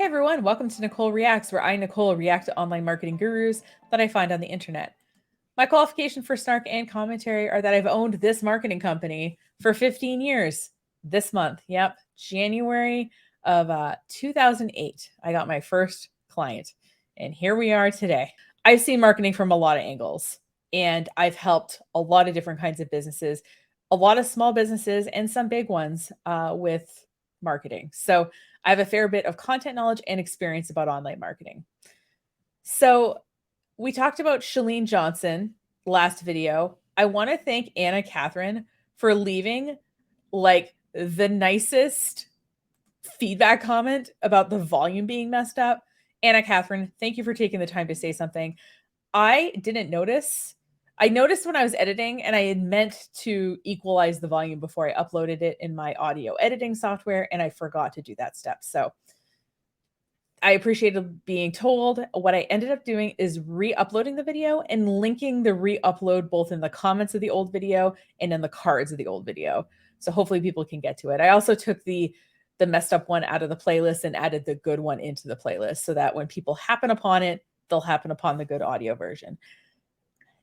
Hey everyone, welcome to Nicole Reacts, where I, Nicole, react to online marketing gurus that I find on the internet. My qualification for snark and commentary are that I've owned this marketing company for 15 years this month. Yep, January of 2008, I got my first client, and here we are today. I've seen marketing from a lot of angles, and I've helped a lot of different kinds of businesses, a lot of small businesses, and some big ones with marketing. So I have a fair bit of content knowledge and experience about online marketing. So we talked about Chalene Johnson last video. I want to thank Anna Catherine for leaving like the nicest feedback comment about the volume being messed up. Anna Catherine, thank you for taking the time to say something. I didn't notice. I noticed when I was editing, and I had meant to equalize the volume before I uploaded it in my audio editing software, and I forgot to do that step. So I appreciated being told. What I ended up doing is re-uploading the video and linking the re-upload both in the comments of the old video and in the cards of the old video. So hopefully people can get to it. I also took the messed up one out of the playlist and added the good one into the playlist so that when people happen upon it, they'll happen upon the good audio version.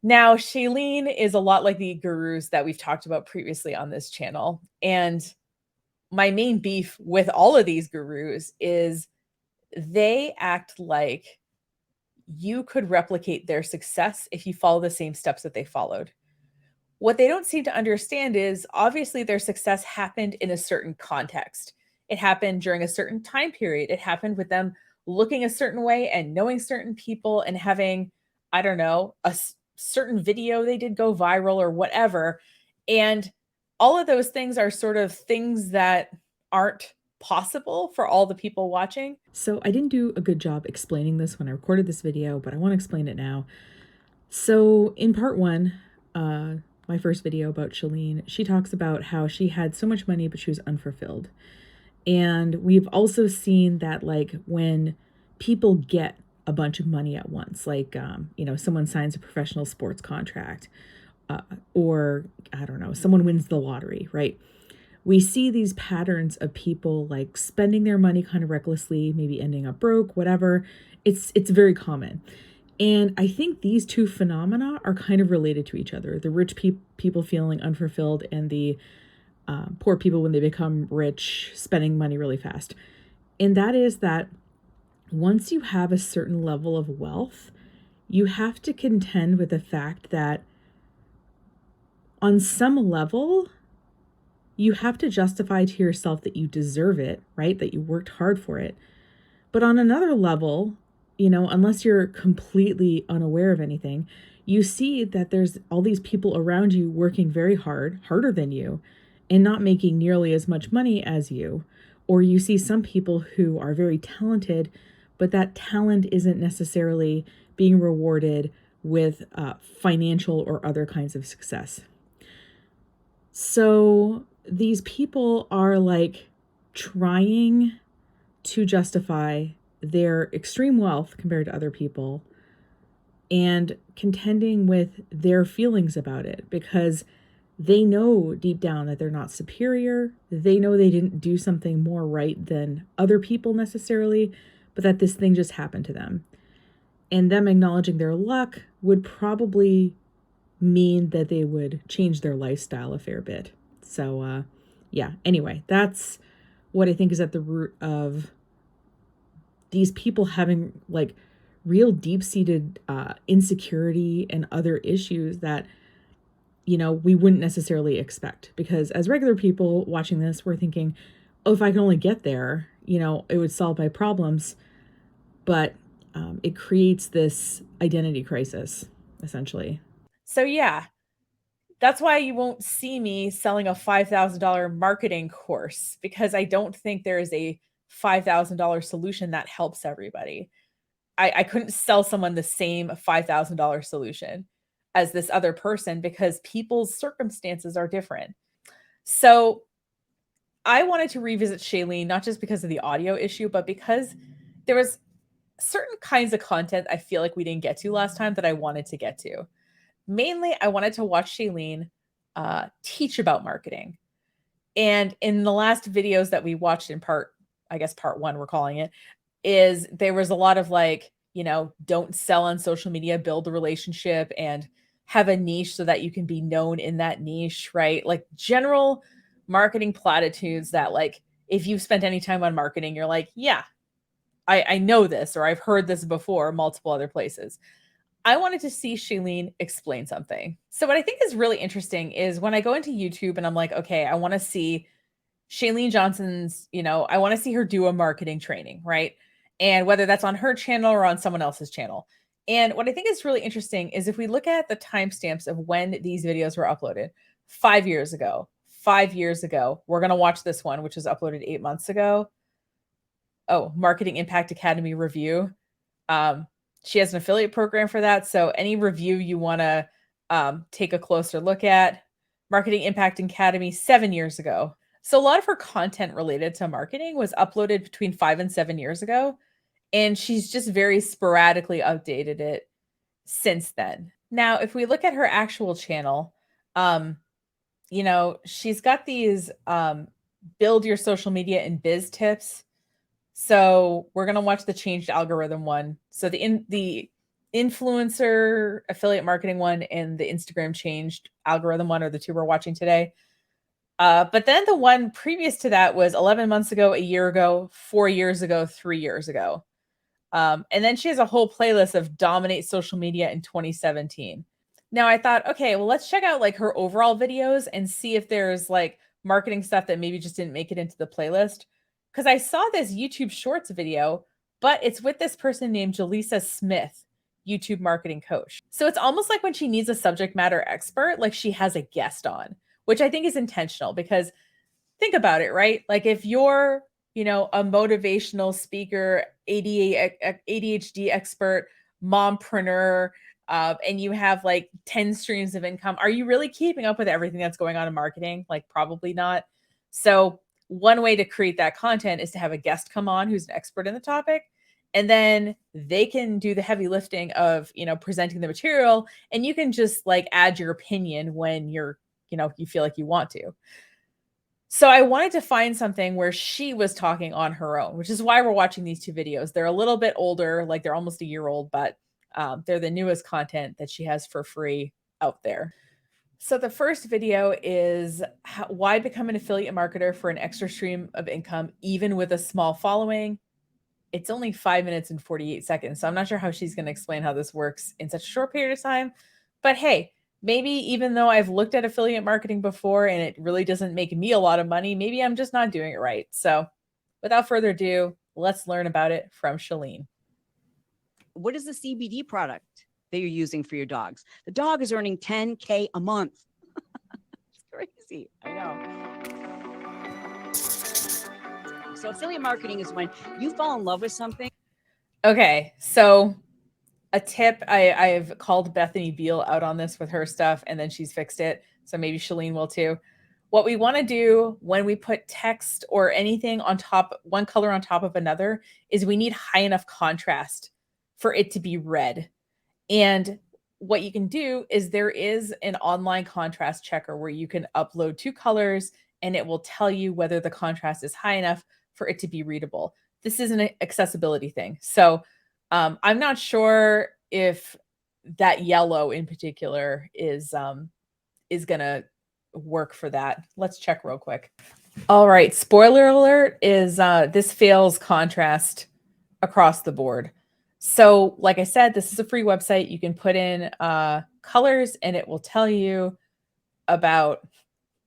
Now, Chalene is a lot like the gurus that we've talked about previously on this channel. And my main beef with all of these gurus is they act like you could replicate their success if you follow the same steps that they followed. What they don't seem to understand is obviously their success happened in a certain context. It happened during a certain time period. It happened with them looking a certain way and knowing certain people and having, I don't know, a certain video they did go viral or whatever. And all of those things are sort of things that aren't possible for all the people watching. So I didn't do a good job explaining this when I recorded this video, but I want to explain it now. So in part one, my first video about Chalene, she talks about how she had so much money, but she was unfulfilled. And we've also seen that like when people get a bunch of money at once, like, someone signs a professional sports contract, or I don't know, someone wins the lottery, right? We see these patterns of people like spending their money kind of recklessly, maybe ending up broke, whatever. It's very common. And I think these two phenomena are kind of related to each other. The rich people feeling unfulfilled and the poor people, when they become rich, spending money really fast. And that is that once you have a certain level of wealth, you have to contend with the fact that on some level, you have to justify to yourself that you deserve it, right? That you worked hard for it. But on another level, unless you're completely unaware of anything, you see that there's all these people around you working very hard, harder than you, and not making nearly as much money as you. Or you see some people who are very talented, but that talent isn't necessarily being rewarded with financial or other kinds of success. So these people are like trying to justify their extreme wealth compared to other people and contending with their feelings about it because they know deep down that they're not superior. They know they didn't do something more right than other people necessarily, but that this thing just happened to them. And them acknowledging their luck would probably mean that they would change their lifestyle a fair bit. So, anyway, that's what I think is at the root of these people having like real deep-seated insecurity and other issues that, we wouldn't necessarily expect. Because as regular people watching this, we're thinking, oh, if I can only get there, it would solve my problems. But it creates this identity crisis, essentially. So yeah, that's why you won't see me selling a $5,000 marketing course because I don't think there is a $5,000 solution that helps everybody. I couldn't sell someone the same $5,000 solution as this other person because people's circumstances are different. So I wanted to revisit Chalene, not just because of the audio issue, but because there was certain kinds of content I feel like we didn't get to last time that I wanted to get to. Mainly, I wanted to watch Chalene teach about marketing. And in the last videos that we watched in part one, we're calling it, is there was a lot of like, don't sell on social media, build a relationship and have a niche so that you can be known in that niche, right? Like general marketing platitudes that like if you've spent any time on marketing, you're like, yeah, I know this or I've heard this before multiple other places. I wanted to see Chalene explain something. So what I think is really interesting is when I go into YouTube and I'm like, okay, I want to see Chalene Johnson's, I want to see her do a marketing training, right? And whether that's on her channel or on someone else's channel. And what I think is really interesting is if we look at the timestamps of when these videos were uploaded, 5 years ago, 5 years ago, we're going to watch this one, which was uploaded 8 months ago. Oh, Marketing Impact Academy review. She has an affiliate program for that. So any review you want to take a closer look at, Marketing Impact Academy 7 years ago. So a lot of her content related to marketing was uploaded between 5 and 7 years ago. And she's just very sporadically updated it since then. Now, if we look at her actual channel, she's got these build your social media and biz tips. So we're gonna watch the changed algorithm one. So the influencer affiliate marketing one and the Instagram changed algorithm one are the two we're watching today. But then the one previous to that was 11 months ago, a year ago, 4 years ago, 3 years ago. And then she has a whole playlist of dominate social media in 2017. Now I thought, okay, well, let's check out like her overall videos and see if there's like marketing stuff that maybe just didn't make it into the playlist. Because I saw this YouTube Shorts video, but it's with this person named Jaleesa Smith, YouTube marketing coach. So it's almost like when she needs a subject matter expert, like she has a guest on, which I think is intentional because think about it, right? Like if you're, a motivational speaker, ADHD expert, mompreneur, and you have like 10 streams of income, are you really keeping up with everything that's going on in marketing? Like probably not. So one way to create that content is to have a guest come on who's an expert in the topic. And then they can do the heavy lifting of, presenting the material. And you can just like add your opinion when you're, you feel like you want to. So I wanted to find something where she was talking on her own, which is why we're watching these two videos. They're a little bit older, like they're almost a year old, but they're the newest content that she has for free out there. So the first video is why become an affiliate marketer for an extra stream of income, even with a small following. It's only 5 minutes and 48 seconds. So I'm not sure how she's going to explain how this works in such a short period of time. But hey, maybe even though I've looked at affiliate marketing before and it really doesn't make me a lot of money, maybe I'm just not doing it right. So without further ado, let's learn about it from Chalene. What is the CBD product that you're using for your dogs? The dog is earning $10K a month. It's crazy. I know. So affiliate marketing is when you fall in love with something. Okay, so a tip, I've called Bethany Beal out on this with her stuff, and then she's fixed it. So maybe Chalene will too. What we want to do when we put text or anything on top, one color on top of another, is we need high enough contrast for it to be read. And what you can do is there is an online contrast checker where you can upload two colors and it will tell you whether the contrast is high enough for it to be readable. This is an accessibility thing. So I'm not sure if that yellow in particular is gonna work for that. Let's check real quick. All right, spoiler alert is this fails contrast across the board. So like I said, this is a free website. You can put in colors and it will tell you about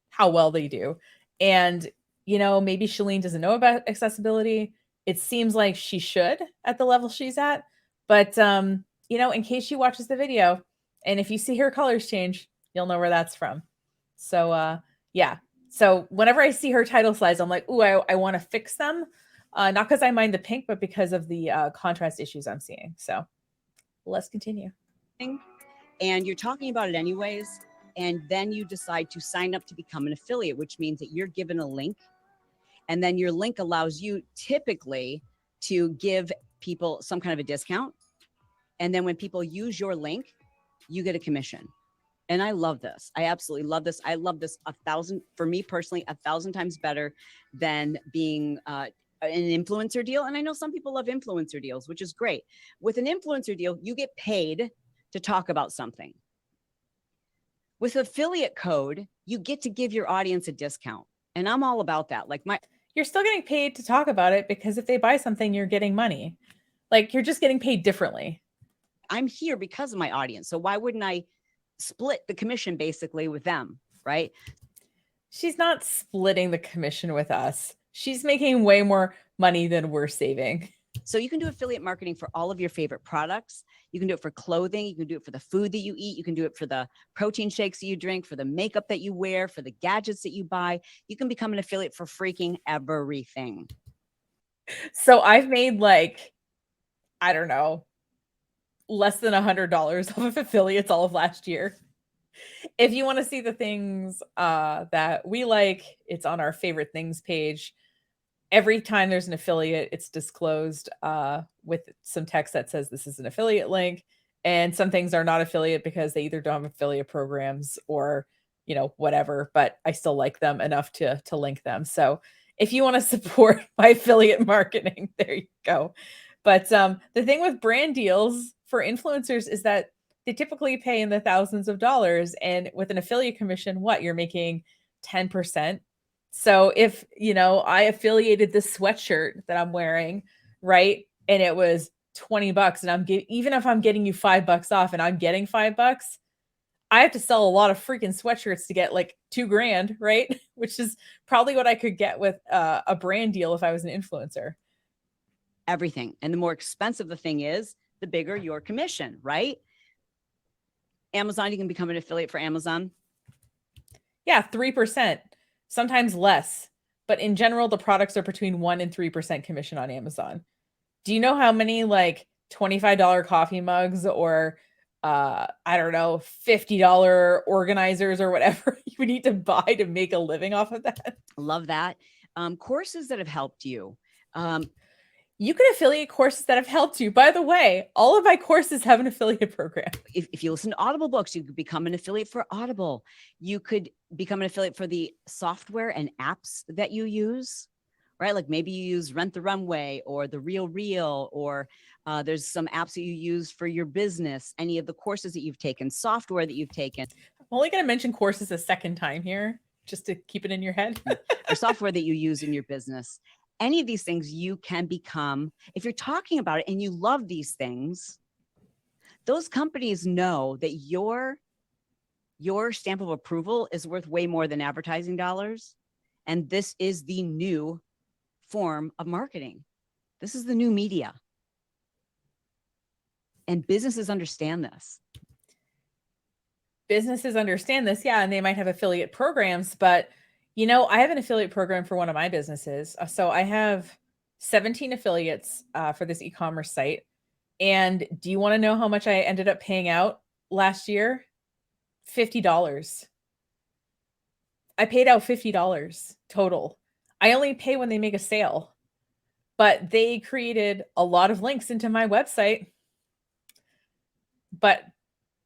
how well they do. And, maybe Chalene doesn't know about accessibility. It seems like she should at the level she's at. But, in case she watches the video and if you see her colors change, you'll know where that's from. So, yeah. So whenever I see her title slides, I'm like, ooh, I want to fix them. Not because I mind the pink, but because of the contrast issues I'm seeing. So let's continue. And you're talking about it anyways. And then you decide to sign up to become an affiliate, which means that you're given a link. And then your link allows you typically to give people some kind of a discount. And then when people use your link, you get a commission. And I love this. I absolutely love this. I love this for me personally, 1,000 times better than being an influencer deal. And I know some people love influencer deals, which is great. With an influencer deal, you get paid to talk about something. With affiliate code, you get to give your audience a discount. And I'm all about that. Like you're still getting paid to talk about it, because if they buy something, you're getting money. Like, you're just getting paid differently. I'm here because of my audience. So why wouldn't I split the commission basically with them, right? She's not splitting the commission with us. She's making way more money than we're saving. So you can do affiliate marketing for all of your favorite products. You can do it for clothing. You can do it for the food that you eat. You can do it for the protein shakes that you drink, for the makeup that you wear, for the gadgets that you buy. You can become an affiliate for freaking everything. So I've made, like, I don't know, less than $100 off of affiliates all of last year. If you want to see the things that we like, it's on our favorite things page. Every time there's an affiliate, it's disclosed with some text that says this is an affiliate link. And some things are not affiliate because they either don't have affiliate programs or, you know, whatever, but I still like them enough to link them. So if you want to support my affiliate marketing, there you go. But the thing with brand deals for influencers is that they typically pay in the thousands of dollars. And with an affiliate commission, what, you're making 10%. So if, you know, I affiliated this sweatshirt that I'm wearing, right, and it was $20, and even if I'm getting you $5 off and I'm getting $5, I have to sell a lot of freaking sweatshirts to get like $2,000, right? Which is probably what I could get with a brand deal if I was an influencer. Everything. And the more expensive the thing is, the bigger your commission, right? Amazon, you can become an affiliate for Amazon. Yeah, 3%, sometimes less. But in general, the products are between 1% and 3% commission on Amazon. Do you know how many like $25 coffee mugs or I don't know, $50 organizers or whatever you need to buy to make a living off of that? Love that. Courses that have helped you. You can affiliate courses that have helped you. By the way, all of my courses have an affiliate program. If you listen to Audible books, you could become an affiliate for Audible. You could become an affiliate for the software and apps that you use, right? Like maybe you use Rent the Runway or The Real Real, or there's some apps that you use for your business, any of the courses that you've taken, software that you've taken. I'm only going to mention courses a second time here, just to keep it in your head. Or software that you use in your business. Any of these things you can become, if you're talking about it and you love these things, those companies know that your stamp of approval is worth way more than advertising dollars. And this is the new form of marketing. This is the new media. And businesses understand this. Businesses understand this, yeah, and they might have affiliate programs, but you know, I have an affiliate program for one of my businesses. So I have 17 affiliates for this e-commerce site. And do you want to know how much I ended up paying out last year? $50. I paid out $50 total. I only pay when they make a sale, but they created a lot of links into my website. But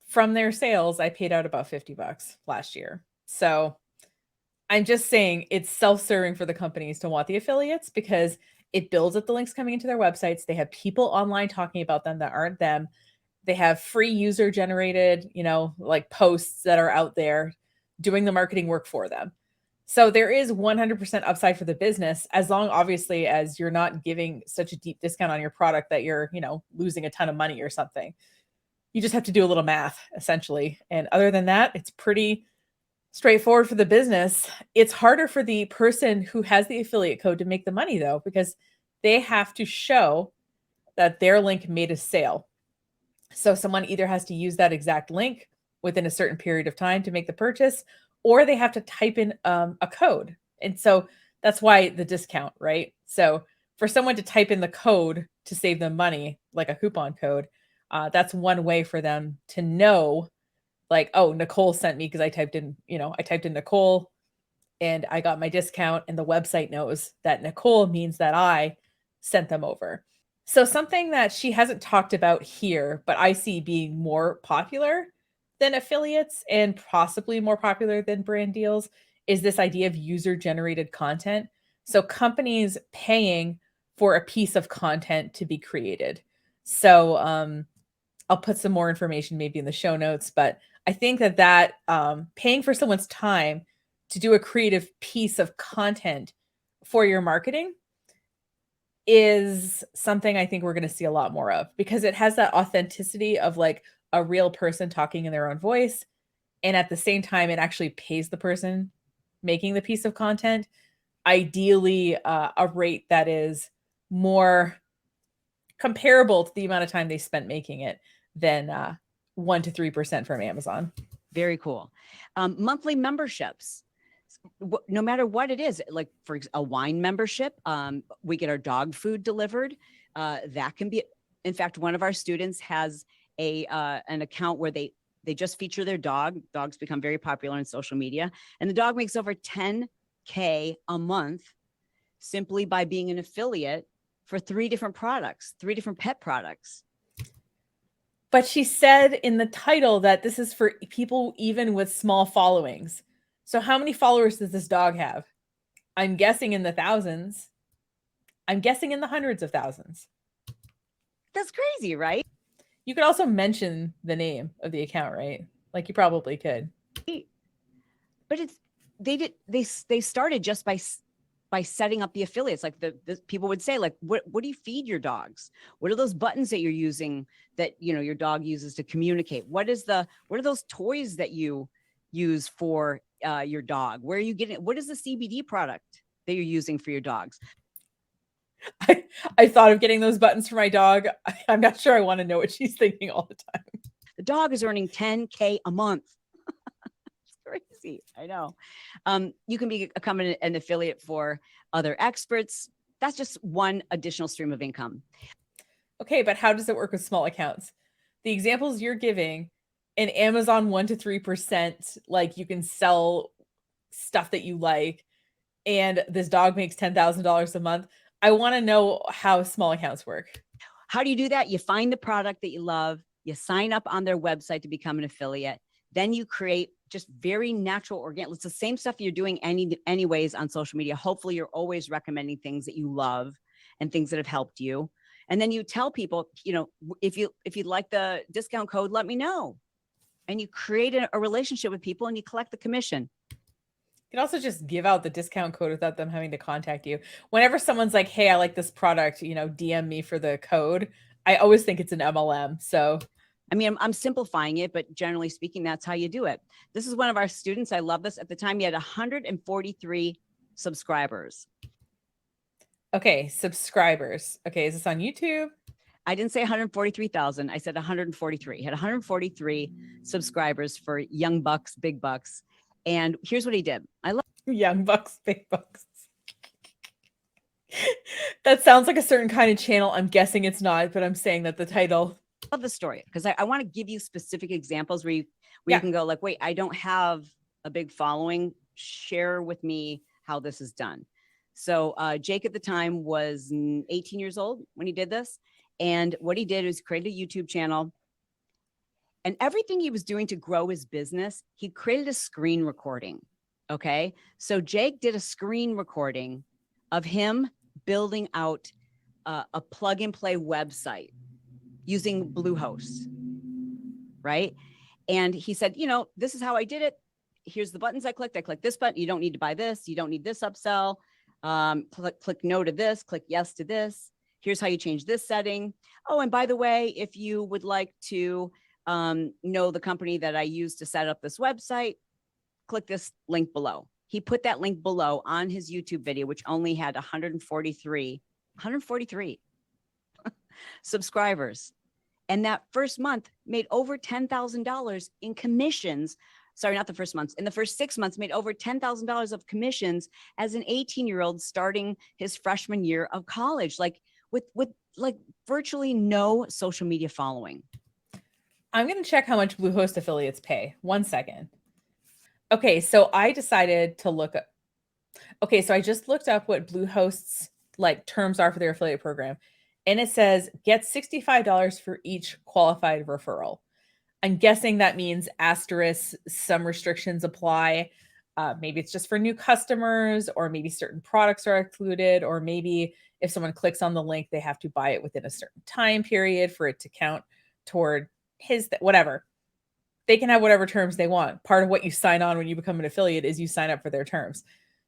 from their sales, I paid out about $50 last year. So I'm just saying it's self-serving for the companies to want the affiliates because it builds up the links coming into their websites. They have people online talking about them that aren't them. They have free user generated, you know, like posts that are out there doing the marketing work for them. So there is 100% upside for the business, as long, obviously, as you're not giving such a deep discount on your product that you're, you know, losing a ton of money or something. You just have to do a little math, essentially. And other than that, it's pretty straightforward for the business. It's harder for the person who has the affiliate code to make the money, though, because they have to show that their link made a sale. So someone either has to use that exact link within a certain period of time to make the purchase, or they have to type in a code. And so that's why the discount, right? So for someone to type in the code to save them money, like a coupon code, that's one way for them to know, like, oh, Nicole sent me, because I typed in Nicole and I got my discount, and the website knows that Nicole means that I sent them over. So something that she hasn't talked about here, but I see being more popular than affiliates and possibly more popular than brand deals, is this idea of user generated content. So companies paying for a piece of content to be created. So I'll put some more information maybe in the show notes, but I think that paying for someone's time to do a creative piece of content for your marketing is something I think we're going to see a lot more of, because it has that authenticity of like a real person talking in their own voice. And at the same time, it actually pays the person making the piece of content, ideally a rate that is more comparable to the amount of time they spent making it than 1 to 3% from Amazon. Very cool. Monthly memberships. No matter what it is, like for a wine membership, we get our dog food delivered. That can be, in fact, one of our students has an account where they just feature their dog. Dogs become very popular on social media, and the dog makes over 10K a month simply by being an affiliate for 3 different products, 3 different pet products. But she said in the title that this is for people even with small followings. So how many followers does this dog have? I'm guessing in the thousands. I'm guessing in the hundreds of thousands. That's crazy, right? You could also mention the name of the account, right? Like you probably could. But they started just by setting up the affiliates. Like the people would say, like, what do you feed your dogs? What are those buttons that you're using that, you know, your dog uses to communicate? What are those toys that you use for your dog? Where are you getting, what is the CBD product that you're using for your dogs? I thought of getting those buttons for my dog. I'm not sure I want to know what she's thinking all the time. The dog is earning 10K a month. It's crazy. I know. You can become an affiliate for other experts. That's just one additional stream of income. Okay, but how does it work with small accounts? The examples you're giving, in Amazon 1 to 3%, like you can sell stuff that you like, and this dog makes $10,000 a month. I want to know how small accounts work. How do you do that? You find the product that you love, you sign up on their website to become an affiliate. Then you create just very natural, organic. It's the same stuff you're doing anyways on social media. Hopefully you're always recommending things that you love and things that have helped you. And then you tell people, you know, if you'd like the discount code, let me know. And you create a relationship with people and you collect the commission. You can also just give out the discount code without them having to contact you. Whenever someone's like, hey, I like this product, you know, DM me for the code, I always think it's an MLM. So, I mean, I'm simplifying it, but generally speaking, that's how you do it. This is one of our students. I love this. At the time, he had 143 subscribers. Okay, subscribers. Okay, is this on YouTube? I didn't say 143,000. I said 143. He had 143 subscribers for Young Bucks, Big Bucks. And here's what he did. I love Young Bucks, Big Bucks. That sounds like a certain kind of channel. I'm guessing it's not, but I'm saying that the title. I love the story because I want to give you specific examples where you can go like, wait, I don't have a big following. Share with me how this is done. So Jake at the time was 18 years old when he did this. And what he did is create a YouTube channel. And everything he was doing to grow his business, he created a screen recording. Okay. So Jake did a screen recording of him building out a plug and play website using Bluehost. Right. And he said, you know, this is how I did it. Here's the buttons I clicked. I clicked this button. You don't need to buy this. You don't need this upsell. Click no to this, click yes to this. Here's how you change this setting. Oh, and by the way, if you would like to know the company that I use to set up this website, click this link below. He put that link below on his YouTube video, which only had 143 subscribers. And that first month made over $10,000 in commissions. Sorry, not the first month. In the first 6 months, made over $10,000 of commissions as an 18-year-old starting his freshman year of college, like with like virtually no social media following. I'm going to check how much Bluehost affiliates pay. 1 second. Okay, so I decided to look up. Okay, so I just looked up what Bluehost's like terms are for their affiliate program. And it says get $65 for each qualified referral. I'm guessing that means asterisk, some restrictions apply. Maybe it's just for new customers, or maybe certain products are excluded, or maybe if someone clicks on the link, they have to buy it within a certain time period for it to count toward whatever. They can have whatever terms they want. Part of what you sign on when you become an affiliate is you sign up for their terms.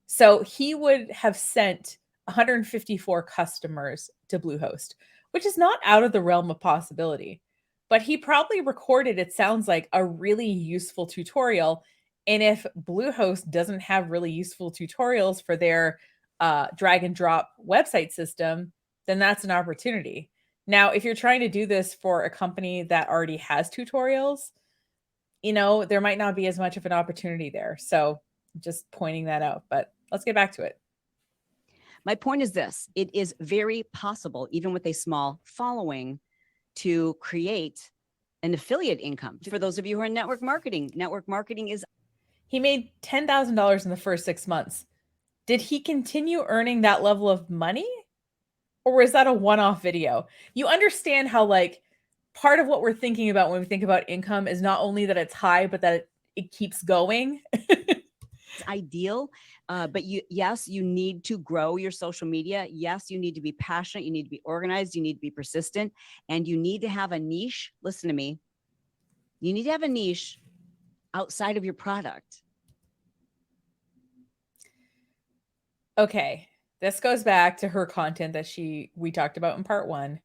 So he would have sent 154 customers to Bluehost, which is not out of the realm of possibility. But he probably recorded, it sounds like, a really useful tutorial. And if Bluehost doesn't have really useful tutorials for their drag and drop website system, then that's an opportunity. Now, if you're trying to do this for a company that already has tutorials, there might not be as much of an opportunity there. So just pointing that out, but let's get back to it. My point is this: it is very possible, even with a small following, to create an affiliate income. For those of you who are in network marketing is. He made $10,000 in the first 6 months. Did he continue earning that level of money? Or was that a one-off video? You understand how, like, part of what we're thinking about when we think about income is not only that it's high, but that it keeps going. Ideal, but yes, you need to grow your social media. Yes, you need to be passionate, you need to be organized, you need to be persistent, and you need to have a niche. Listen to me. You need to have a niche outside of your product. Okay, this goes back to her content that we talked about in part 1,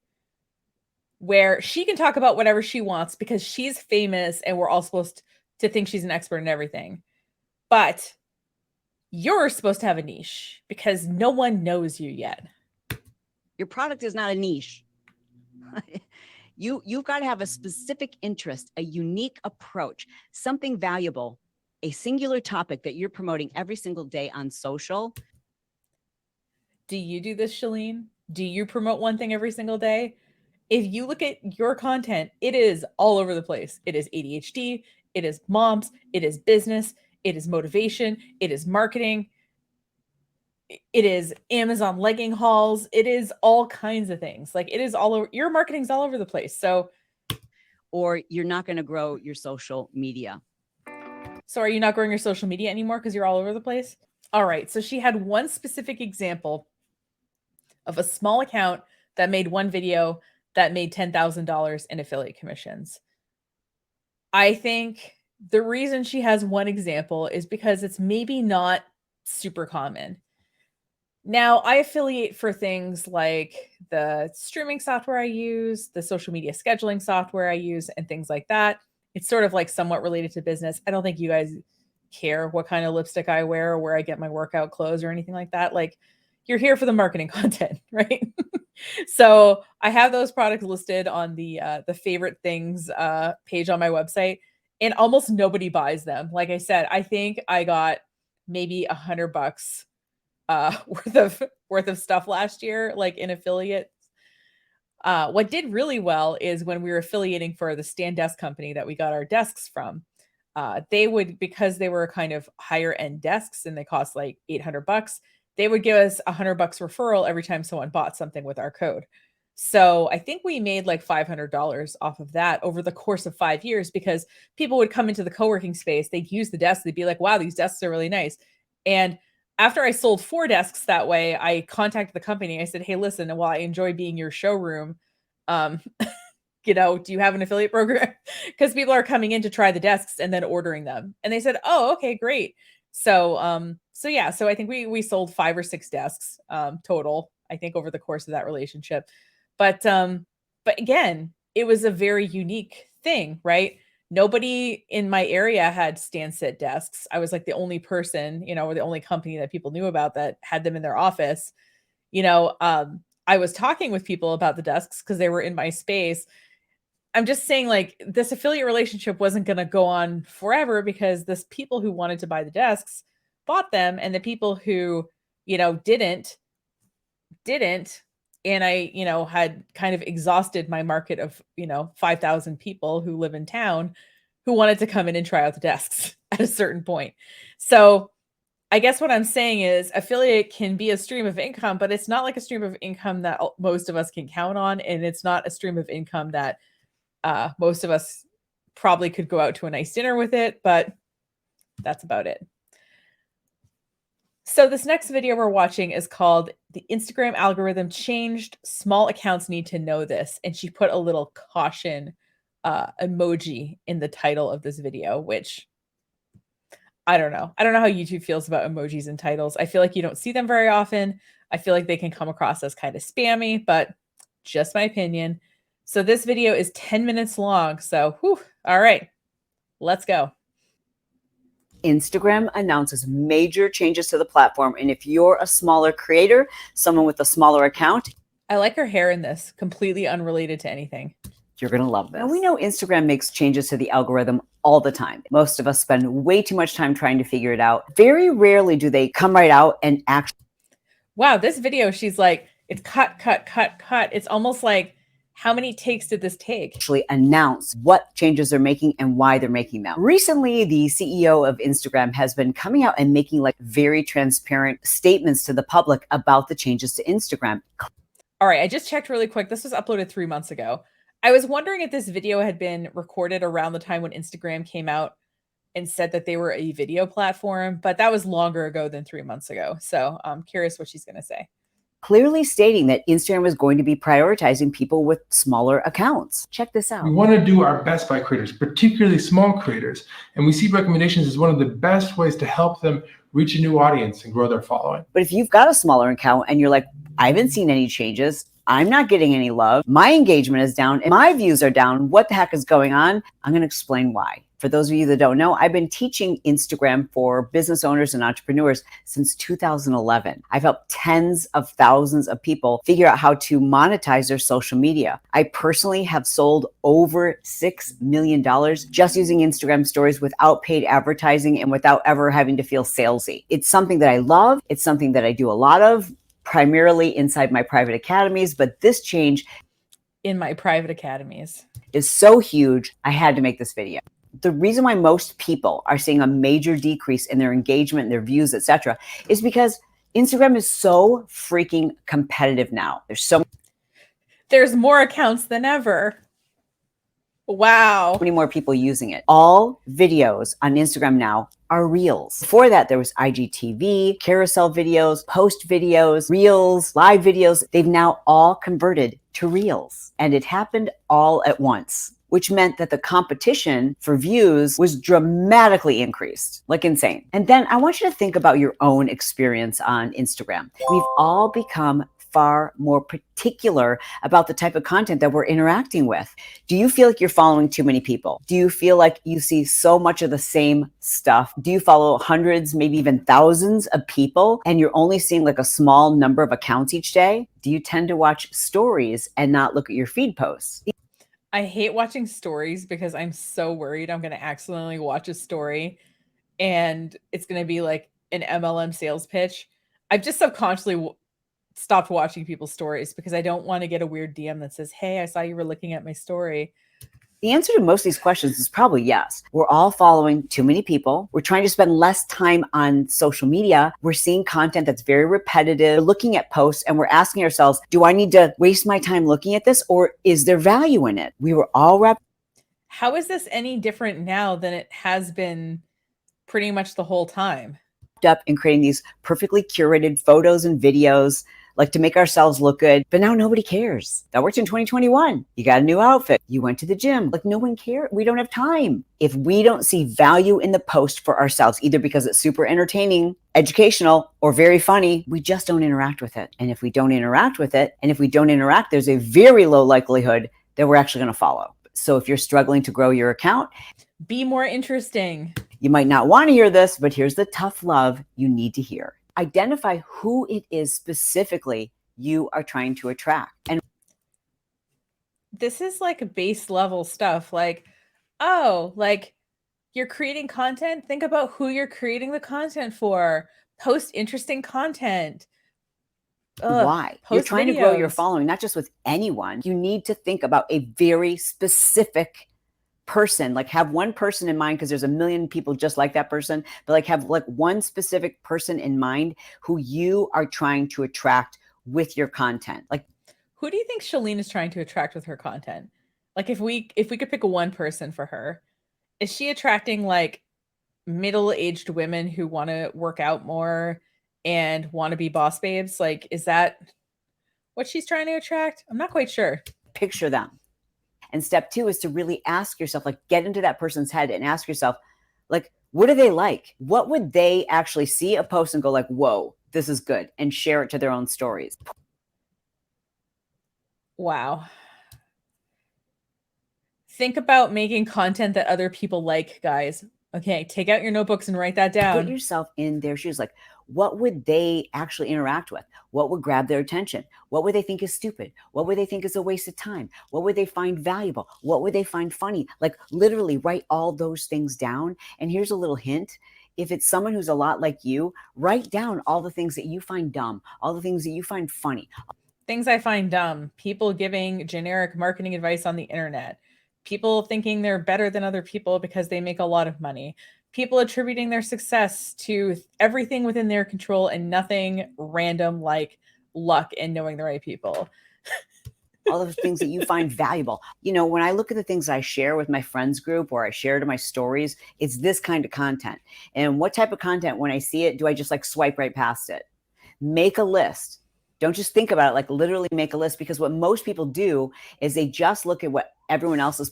where she can talk about whatever she wants because she's famous and we're all supposed to think she's an expert in everything. But you're supposed to have a niche because no one knows you yet. Your product is not a niche. You've got to have a specific interest, a unique approach, something valuable, a singular topic that you're promoting every single day on social. Do you do this, Chalene? Do you promote one thing every single day? If you look at your content, it is all over the place. It is ADHD, it is moms, it is business, it is motivation, it is marketing, it is Amazon legging hauls, it is all kinds of things. Like, it is all over, your marketing's all over the place. So, or you're not going to grow your social media. So are you not growing your social media anymore because you're all over the place? All right. So she had one specific example of a small account that made one video that made $10,000 in affiliate commissions. I think the reason she has one example is because it's maybe not super common. Now, I affiliate for things like the streaming software I use, the social media scheduling software I use, and things like that. It's sort of like somewhat related to business. I don't think you guys care what kind of lipstick I wear or where I get my workout clothes or anything like that. Like, you're here for the marketing content, right? So I have those products listed on the favorite things page on my website, and almost nobody buys them. Like I said, I think I got maybe $100 worth of stuff last year, like in affiliates. What did really well is when we were affiliating for the stand desk company that we got our desks from. They would, because they were kind of higher end desks and they cost like $800, they would give us $100 referral every time someone bought something with our code. So I think we made like $500 off of that over the course of 5 years, because people would come into the co-working space, they'd use the desks, they'd be like, wow, these desks are really nice. And after I sold 4 desks that way, I contacted the company. I said, hey, listen, while I enjoy being your showroom, do you have an affiliate program? Because people are coming in to try the desks and then ordering them. And they said, oh, okay, great. So I think we sold 5 or 6 desks total, I think, over the course of that relationship. But again, it was a very unique thing, right? Nobody in my area had stand sit desks. I was like the only person, or the only company that people knew about that had them in their office. I was talking with people about the desks because they were in my space. I'm just saying, like, this affiliate relationship wasn't going to go on forever, because this people who wanted to buy the desks bought them, and the people who, didn't. And I, had kind of exhausted my market of, 5,000 people who live in town who wanted to come in and try out the desks at a certain point. So I guess what I'm saying is affiliate can be a stream of income, but it's not like a stream of income that most of us can count on. And it's not a stream of income that most of us probably could go out to a nice dinner with it, but that's about it. So this next video we're watching is called "The Instagram Algorithm Changed. Small Accounts Need to Know This." And she put a little caution emoji in the title of this video, which I don't know. I don't know how YouTube feels about emojis and titles. I feel like you don't see them very often. I feel like they can come across as kind of spammy, but just my opinion. So this video is 10 minutes long. So, whew, all right, let's go. Instagram announces major changes to the platform. And if you're a smaller creator, someone with a smaller account, I like her hair in this, completely unrelated to anything. you're going to love this. Now, we know Instagram makes changes to the algorithm all the time. Most of us spend way too much time trying to figure it out. Very rarely do they come right out and actually. Wow, this video, she's like, it's cut, cut, cut, cut. It's almost like, how many takes did this take? Actually announce what changes they're making and why they're making them. Recently, the CEO of Instagram has been coming out and making like very transparent statements to the public about the changes to Instagram. All right, I just checked really quick. This was uploaded 3 months ago. I was wondering if this video had been recorded around the time when Instagram came out and said that they were a video platform, but that was longer ago than 3 months ago. So I'm curious what she's going to say. Clearly stating that Instagram is going to be prioritizing people with smaller accounts. Check this out. We want to do our best by creators, particularly small creators. And we see recommendations as one of the best ways to help them reach a new audience and grow their following. But if you've got a smaller account and you're like, I haven't seen any changes, I'm not getting any love, my engagement is down, and my views are down, what the heck is going on? I'm going to explain why. For those of you that don't know, I've been teaching Instagram for business owners and entrepreneurs since 2011. I've helped tens of thousands of people figure out how to monetize their social media. I personally have sold over $6 million just using Instagram stories without paid advertising and without ever having to feel salesy. It's something that I love. It's something that I do a lot of, primarily inside my private academies, but this change in my private academies is so huge, I had to make this video. The reason why most people are seeing a major decrease in their engagement, their views, etc., is because Instagram is so freaking competitive now. There's more accounts than ever. Wow. Many more people using it. All videos on Instagram now are Reels. Before that, there was IGTV, carousel videos, post videos, Reels, live videos. They've now all converted to Reels. And it happened all at once, which meant that the competition for views was dramatically increased, like insane. And then I want you to think about your own experience on Instagram. We've all become far more particular about the type of content that we're interacting with. Do you feel like you're following too many people? Do you feel like you see so much of the same stuff? Do you follow hundreds, maybe even thousands of people, and you're only seeing like a small number of accounts each day? Do you tend to watch stories and not look at your feed posts? I hate watching stories because I'm so worried I'm going to accidentally watch a story and it's going to be like an MLM sales pitch. I've just subconsciously stopped watching people's stories because I don't want to get a weird DM that says, hey, I saw you were looking at my story. The answer to most of these questions is probably yes. We're all following too many people. We're trying to spend less time on social media. We're seeing content that's very repetitive, we're looking at posts, and we're asking ourselves, do I need to waste my time looking at this, or is there value in it? We were all wrapped. How is this any different now than it has been pretty much the whole time? Up in creating these perfectly curated photos and videos, like to make ourselves look good, but now nobody cares. That worked in 2021. You got a new outfit. You went to the gym. Like no one cares. We don't have time. If we don't see value in the post for ourselves, either because it's super entertaining, educational, or very funny, we just don't interact with it. And if we don't interact with it, and if we don't interact, there's a very low likelihood that we're actually going to follow. So if you're struggling to grow your account, be more interesting. You might not want to hear this, but here's the tough love you need to hear. Identify who it is specifically you are trying to attract. And this is like base level stuff. Like, oh, like you're creating content. Think about who you're creating the content for. Post interesting content. Why? You're trying to grow your following, not just with anyone. You need to think about a very specific person, like have one person in mind, because there's a million people just like that person, but like have like one specific person in mind who you are trying to attract with your content. Like, who do you think Chalene is trying to attract with her content? Like if we could pick one person for her, is she attracting like middle-aged women who want to work out more and wannabe boss babes? Like, is that what she's trying to attract? I'm not quite sure. Picture them. And step 2 is to really ask yourself, like, get into that person's head and ask yourself, like, what do they like? What would they actually see a post and go like, whoa, this is good, and share it to their own stories? Wow. Think about making content that other people like, guys. Okay, take out your notebooks and write that down. Put yourself in their shoes. Like, what would they actually interact with? What would grab their attention? What would they think is stupid? What would they think is a waste of time? What would they find valuable? What would they find funny? Like, literally write all those things down. And here's a little hint. If it's someone who's a lot like you, write down all the things that you find dumb, all the things that you find funny. Things I find dumb. People giving generic marketing advice on the internet. People thinking they're better than other people because they make a lot of money. People attributing their success to everything within their control and nothing random like luck and knowing the right people. All those things that you find valuable. You know, when I look at the things I share with my friends group or I share to my stories, it's this kind of content. And what type of content, when I see it, do I just like swipe right past it? Make a list. Don't just think about it, like literally make a list, because what most people do is they just look at what everyone else is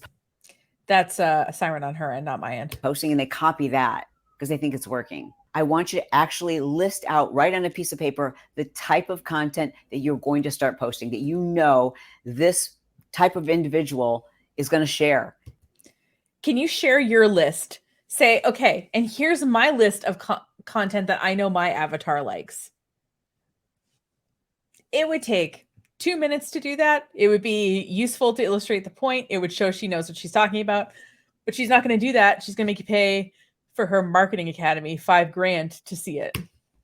That's a siren on her end, not my end. posting, and they copy that because they think it's working. I want you to actually list out, write on a piece of paper, the type of content that you're going to start posting, that you know this type of individual is going to share. Can you share your list? Say, okay, and here's my list of content that I know my avatar likes. It would take 2 minutes to do that. It would be useful to illustrate the point. It would show she knows what she's talking about, but she's not going to do that. She's going to make you pay for her marketing academy $5,000 to see it.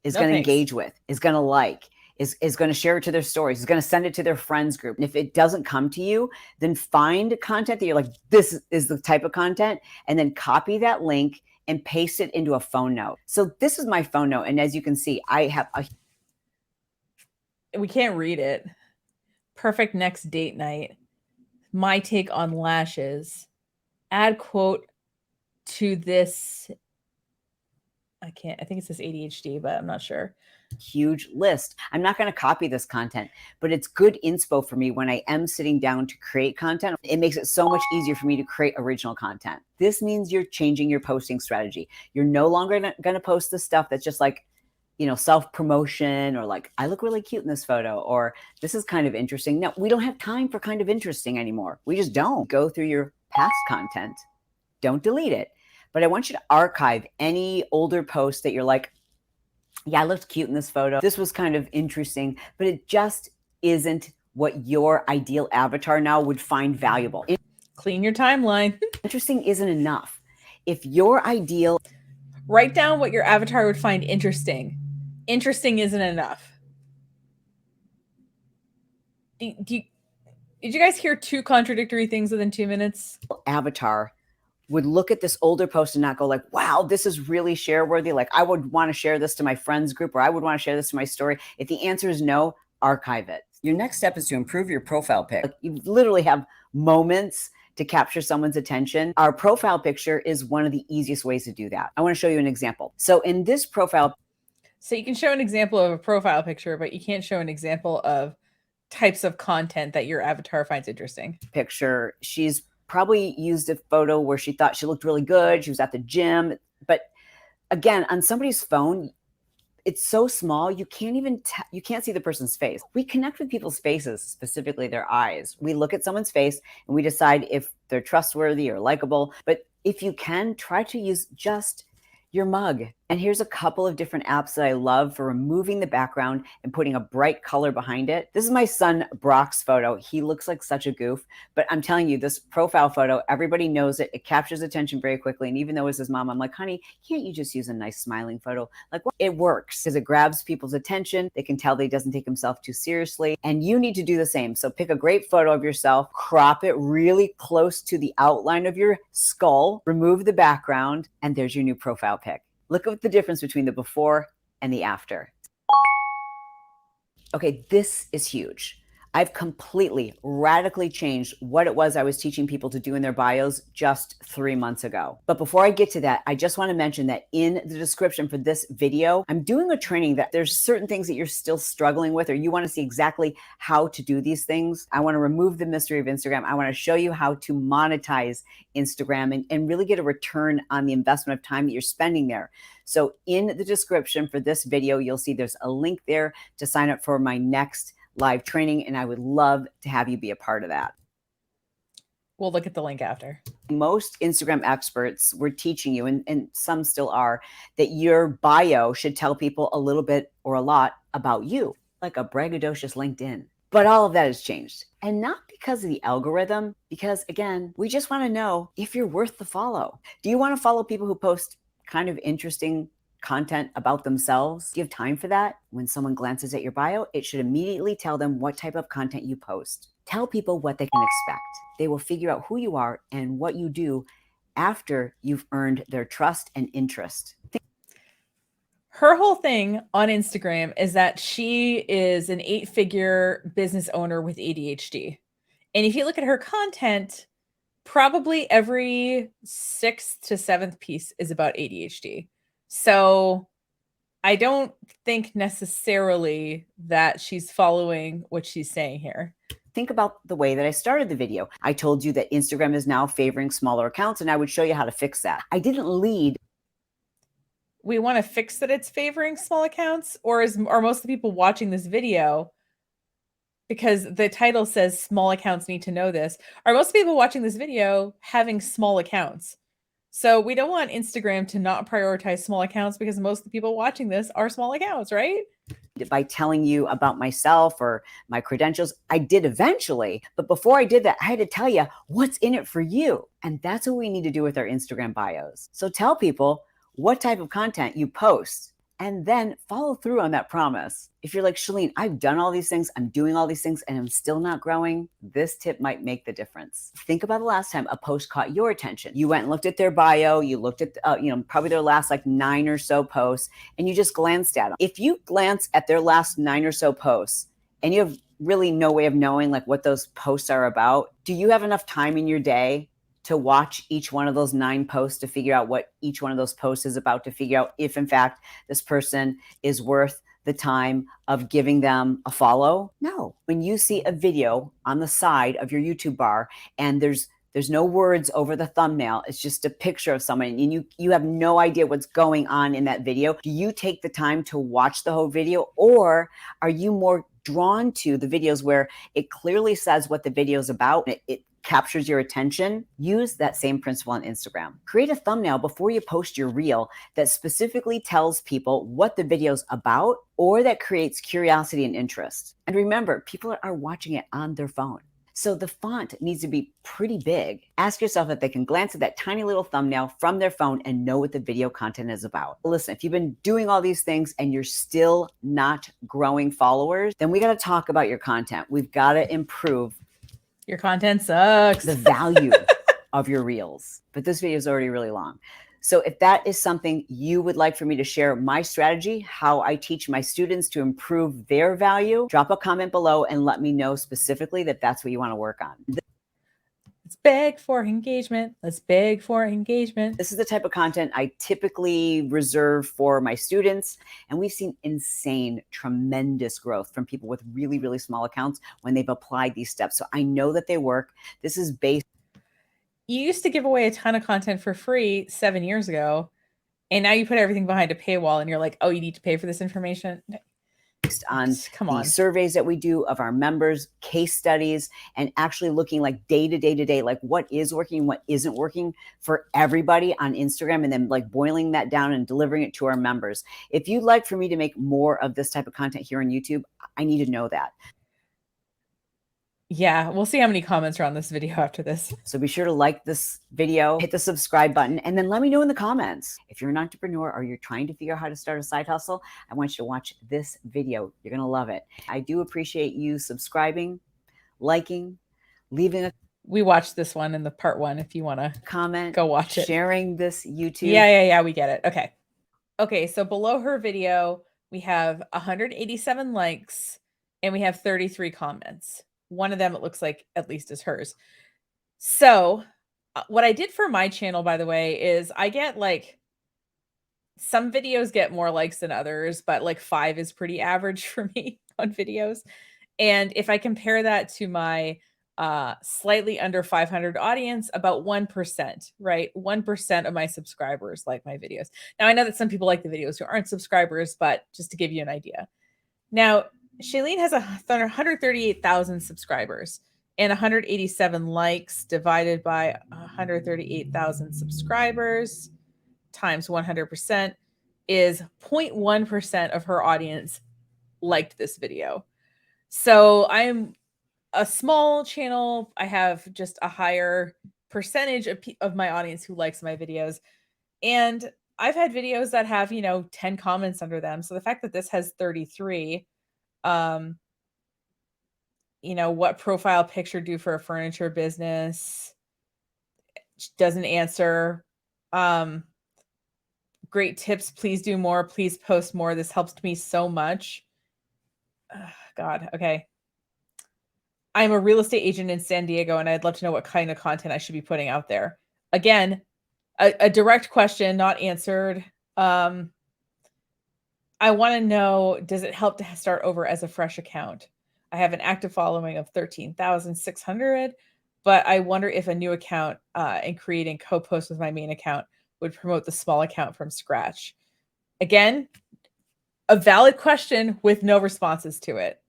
Is going to engage with, is going to like, is going to share it to their stories, is going to send it to their friends group. And if it doesn't come to you, then find content that you're like, this is the type of content, and then copy that link and paste it into a phone note. So this is my phone note. And as you can see, I have we can't read it. Perfect next date night. My take on lashes. Add quote to this. I think it says ADHD, but I'm not sure. Huge list. I'm not going to copy this content, but it's good inspo for me when I am sitting down to create content. It makes it so much easier for me to create original content. This means you're changing your posting strategy. You're no longer going to post the stuff that's just like, you know, self-promotion, or like, I look really cute in this photo, or this is kind of interesting. No, we don't have time for kind of interesting anymore. We just don't. Go through your past content. Don't delete it. But I want you to archive any older posts that you're like, yeah, I looked cute in this photo. This was kind of interesting, but it just isn't what your ideal avatar now would find valuable. Clean your timeline. Interesting isn't enough. If your ideal... Write down what your avatar would find interesting. Interesting isn't enough. Did you guys hear 2 contradictory things within 2 minutes? Avatar would look at this older post and not go like, wow, this is really share worthy. Like, I would want to share this to my friends group, or I would want to share this to my story. If the answer is no, archive it. Your next step is to improve your profile pic. Like, you literally have moments to capture someone's attention. Our profile picture is one of the easiest ways to do that. I want to show you an example. So in this profile, so you can show an example of a profile picture, but you can't show an example of types of content that your avatar finds interesting. Picture, she's probably used a photo where she thought she looked really good. She was at the gym. But again, on somebody's phone, it's so small, you can't even you can't see the person's face. We connect with people's faces, specifically their eyes. We look at someone's face and we decide if they're trustworthy or likable. But if you can, try to use just your mug. And here's a couple of different apps that I love for removing the background and putting a bright color behind it. This is my son Brock's photo. He looks like such a goof, but I'm telling you, this profile photo, everybody knows it. It captures attention very quickly. And even though it's his mom, I'm like, honey, can't you just use a nice smiling photo? Like, it works because it grabs people's attention. They can tell that he doesn't take himself too seriously. And you need to do the same. So pick a great photo of yourself, crop it really close to the outline of your skull, remove the background, and there's your new profile pic. Look at the difference between the before and the after. Okay, this is huge. I've completely, radically changed what it was I was teaching people to do in their bios just 3 months ago. But before I get to that, I just want to mention that in the description for this video, I'm doing a training that there's certain things that you're still struggling with, or you want to see exactly how to do these things. I want to remove the mystery of Instagram. I want to show you how to monetize Instagram and really get a return on the investment of time that you're spending there. So in the description for this video, you'll see there's a link there to sign up for my next live training, and I would love to have you be a part of that. We'll look at the link after. Most Instagram experts were teaching you, and some still are, that your bio should tell people a little bit or a lot about you, like a braggadocious LinkedIn. But all of that has changed. And not because of the algorithm, because again, we just want to know if you're worth the follow. Do you want to follow people who post kind of interesting content about themselves? Do you have time for that? When someone glances at your bio, it should immediately tell them what type of content you post. Tell people what they can expect. They will figure out who you are and what you do after you've earned their trust and interest. Her whole thing on Instagram is that she is an 8-figure business owner with ADHD. And if you look at her content, probably every 6th to 7th piece is about ADHD. So I don't think necessarily that she's following what she's saying here. Think about the way that I started the video. I told you that Instagram is now favoring smaller accounts, and I would show you how to fix that. I didn't lead. We want to fix that it's favoring small accounts, or are most of the people watching this video, because the title says small accounts need to know this, are most people watching this video having small accounts? So we don't want Instagram to not prioritize small accounts, because most of the people watching this are small accounts, right? By telling you about myself or my credentials. I did eventually, but before I did that, I had to tell you what's in it for you. And that's what we need to do with our Instagram bios. So tell people what type of content you post, and then follow through on that promise. If you're like, Chalene, I've done all these things, I'm doing all these things, and I'm still not growing, this tip might make the difference. Think about the last time a post caught your attention. You went and looked at their bio, you looked at, probably their last like 9 or so posts, and you just glanced at them. If you glance at their last 9 or so posts, and you have really no way of knowing like what those posts are about, do you have enough time in your day to watch each one of those 9 posts to figure out what each one of those posts is about, to figure out if in fact this person is worth the time of giving them a follow? No. When you see a video on the side of your YouTube bar and there's no words over the thumbnail, it's just a picture of someone, and you have no idea what's going on in that video, do you take the time to watch the whole video, or are you more drawn to the videos where it clearly says what the video is about, it captures your attention? Use that same principle on Instagram. Create a thumbnail before you post your reel that specifically tells people what the video's about, or that creates curiosity and interest. And remember, people are watching it on their phone. So the font needs to be pretty big. Ask yourself if they can glance at that tiny little thumbnail from their phone and know what the video content is about. Listen, if you've been doing all these things and you're still not growing followers, then we got to talk about your content. We've got to improve. Your content sucks. The value of your reels. But this video is already really long. So if that is something you would like for me to share my strategy, how I teach my students to improve their value, drop a comment below and let me know specifically that that's what you want to work on. Let's beg for engagement. Let's beg for engagement. This is the type of content I typically reserve for my students. And we've seen insane, tremendous growth from people with really, really small accounts when they've applied these steps. So I know that they work. This is based. You used to give away a ton of content for free 7 years ago, and now you put everything behind a paywall and you're like, oh, you need to pay for this information? Based on the surveys that we do of our members, case studies, and actually looking like day to day, like what is working, what isn't working for everybody on Instagram, and then like boiling that down and delivering it to our members. If you'd like for me to make more of this type of content here on YouTube, I need to know that. Yeah, we'll see how many comments are on this video after this. So be sure to like this video, hit the subscribe button, and then let me know in the comments. If you're an entrepreneur or you're trying to figure out how to start a side hustle, I want you to watch this video. You're going to love it. I do appreciate you subscribing, liking, leaving a We watched this one in the part 1. If you want to comment, go watch it. Sharing this YouTube. Yeah, we get it. Okay, so below her video, we have 187 likes and we have 33 comments. One of them, it looks like, at least, is hers. So what I did for my channel, by the way, is I get like, some videos get more likes than others, but like 5 is pretty average for me on videos. And if I compare that to my slightly under 500 audience, about 1%, right? 1% of my subscribers like my videos. Now, I know that some people like the videos who aren't subscribers, but just to give you an idea. Now, Chalene has 138,000 subscribers and 187 likes divided by 138,000 subscribers times 100% is 0.1% of her audience liked this video. So I'm a small channel. I have just a higher percentage of my audience who likes my videos. And I've had videos that have, 10 comments under them. So the fact that this has 33, what profile picture do for a furniture business? Doesn't answer. Great tips. Please do more. Please post more. This helps me so much. God. Okay. I'm a real estate agent in San Diego, and I'd love to know what kind of content I should be putting out there. Again, a direct question, not answered. I want to know, does it help to start over as a fresh account? I have an active following of 13,600, but I wonder if a new account and creating co-posts with my main account would promote the small account from scratch. Again, a valid question with no responses to it.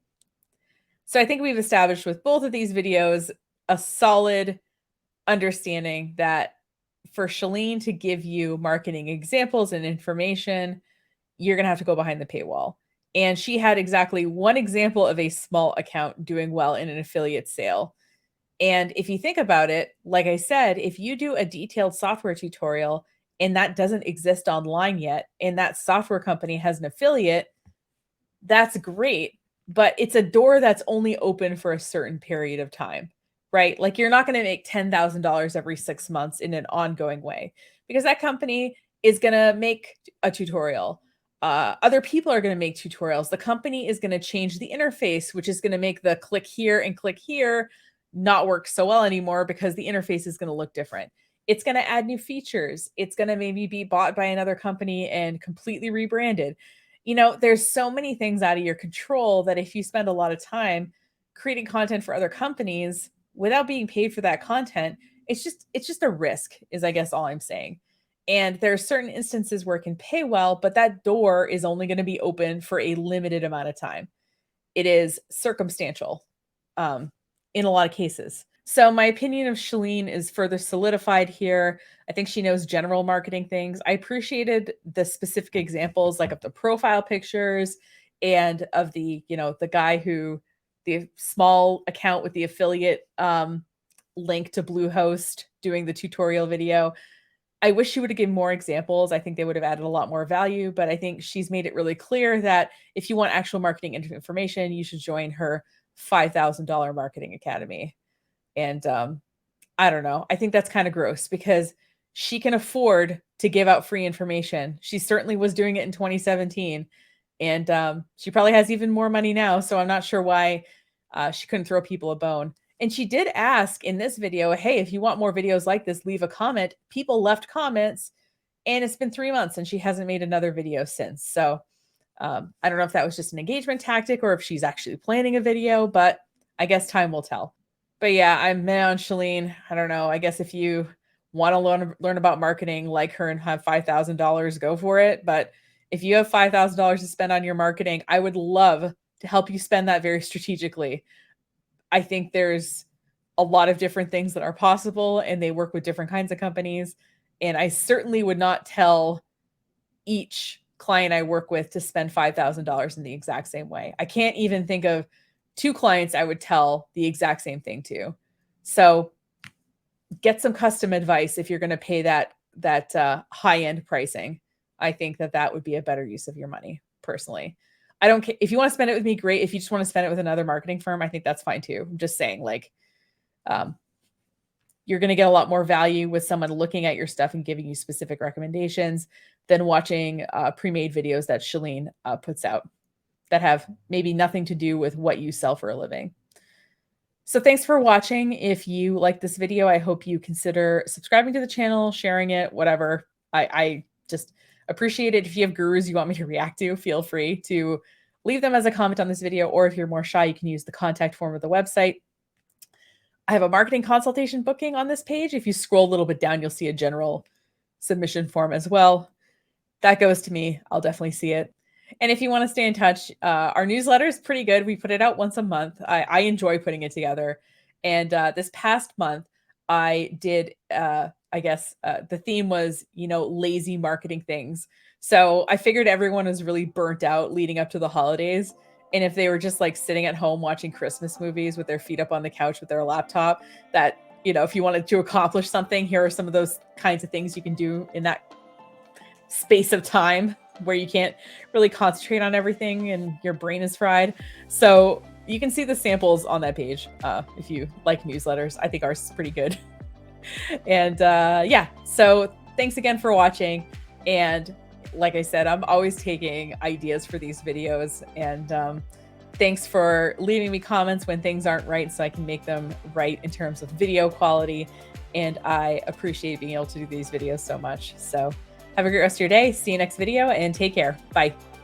So I think we've established with both of these videos a solid understanding that for Chalene to give you marketing examples and information, you're going to have to go behind the paywall. And she had exactly one example of a small account doing well in an affiliate sale. And if you think about it, like I said, if you do a detailed software tutorial and that doesn't exist online yet, and that software company has an affiliate, that's great. But it's a door that's only open for a certain period of time, right? Like you're not going to make $10,000 every 6 months in an ongoing way because that company is going to make a tutorial. Other people are going to make tutorials. The company is going to change the interface, which is going to make the click here and click here not work so well anymore because the interface is going to look different. It's going to add new features. It's going to maybe be bought by another company and completely rebranded. There's so many things out of your control that if you spend a lot of time creating content for other companies without being paid for that content, it's just a risk, is I guess all I'm saying. And there are certain instances where it can pay well, but that door is only going to be open for a limited amount of time. It is circumstantial in a lot of cases. So my opinion of Chalene is further solidified here. I think she knows general marketing things. I appreciated the specific examples, like of the profile pictures and of the guy who, the small account with the affiliate link to Bluehost doing the tutorial video. I wish she would have given more examples. I think they would have added a lot more value, but I think she's made it really clear that if you want actual marketing information, you should join her $5,000 marketing academy. And I don't know. I think that's kind of gross because she can afford to give out free information. She certainly was doing it in 2017. And she probably has even more money now. So I'm not sure why she couldn't throw people a bone. And she did ask in this video, hey, if you want more videos like this, leave a comment. People left comments and it's been 3 months and she hasn't made another video since. So I don't know if that was just an engagement tactic or if she's actually planning a video, but I guess time will tell. But yeah, I'm mad on Chalene. I don't know. I guess if you want to learn about marketing like her and have $5,000, go for it. But if you have $5,000 to spend on your marketing, I would love to help you spend that very strategically. I think there's a lot of different things that are possible and they work with different kinds of companies. And I certainly would not tell each client I work with to spend $5,000 in the exact same way. I can't even think of 2 clients I would tell the exact same thing to. So get some custom advice if you're going to pay that high-end pricing. I think that would be a better use of your money, personally. I don't care if you want to spend it with me, great. If you just want to spend it with another marketing firm, I think that's fine too. I'm just saying, like, you're going to get a lot more value with someone looking at your stuff and giving you specific recommendations than watching pre-made videos that Chalene puts out. that have maybe nothing to do with what you sell for a living. So thanks for watching. If you like this video, I hope you consider subscribing to the channel, sharing it, whatever. I just appreciate it. If you have gurus you want me to react to, feel free to leave them as a comment on this video, or if you're more shy, you can use the contact form of the website. I have a marketing consultation booking on this page. If you scroll a little bit down, you'll see a general submission form as well. That goes to me. I'll definitely see it. And if you want to stay in touch, our newsletter is pretty good. We put it out once a month. I enjoy putting it together. And this past month, I did, the theme was, lazy marketing things. So I figured everyone was really burnt out leading up to the holidays. And if they were just like sitting at home watching Christmas movies with their feet up on the couch with their laptop, that, if you wanted to accomplish something, here are some of those kinds of things you can do in that space of time where you can't really concentrate on everything and your brain is fried. So you can see the samples on that page if you like newsletters. I think ours is pretty good. And yeah, so thanks again for watching. And like I said, I'm always taking ideas for these videos. And thanks for leaving me comments when things aren't right so I can make them right in terms of video quality. And I appreciate being able to do these videos so much. So have a great rest of your day. See you next video and take care. Bye.